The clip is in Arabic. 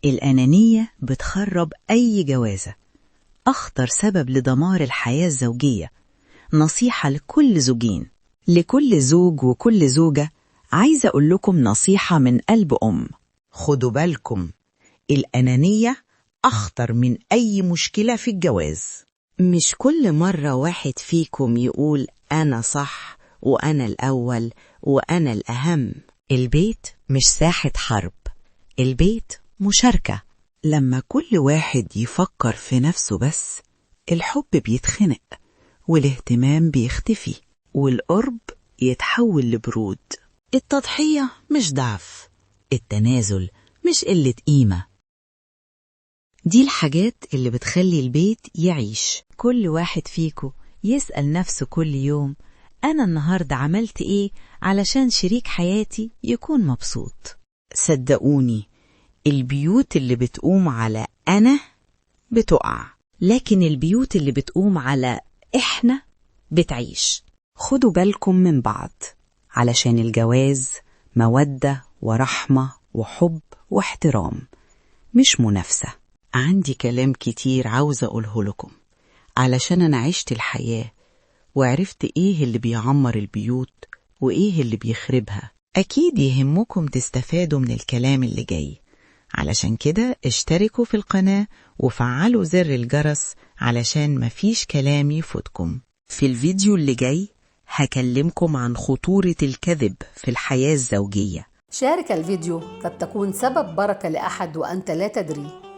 الأنانية بتخرب أي جوازة، أخطر سبب لدمار الحياة الزوجية. نصيحة لكل زوجين، لكل زوج وكل زوجة، عايزة أقول لكم نصيحة من قلب خدوا بالكم، الأنانية أخطر من أي مشكلة في الجواز. مش كل مرة واحد فيكم يقول أنا صح وأنا الأول وأنا الأهم. البيت مش ساحة حرب، البيت مشاركة. لما كل واحد يفكر في نفسه بس، الحب بيتخنق والاهتمام بيختفي والقرب يتحول لبرود. التضحية مش ضعف، التنازل مش قلة قيمة. دي الحاجات اللي بتخلي البيت يعيش. كل واحد فيكو يسأل نفسه كل يوم، أنا النهاردة عملت إيه علشان شريك حياتي يكون مبسوط؟ صدقوني، البيوت اللي بتقوم على أنا بتقع، لكن البيوت اللي بتقوم على إحنا بتعيش. خدوا بالكم من بعض، علشان الجواز مودة ورحمة وحب واحترام، مش منافسة. عندي كلام كتير عاوزة أقوله لكم، علشان أنا عشت الحياة وعرفت إيه اللي بيعمر البيوت وإيه اللي بيخربها. أكيد يهمكم تستفادوا من الكلام اللي جاي، علشان كده اشتركوا في القناة وفعلوا زر الجرس علشان مفيش كلام يفوتكم. في الفيديو اللي جاي هكلمكم عن خطورة الكذب في الحياة الزوجية. شارك الفيديو، قد تكون سبب بركة لأحد وأنت لا تدري.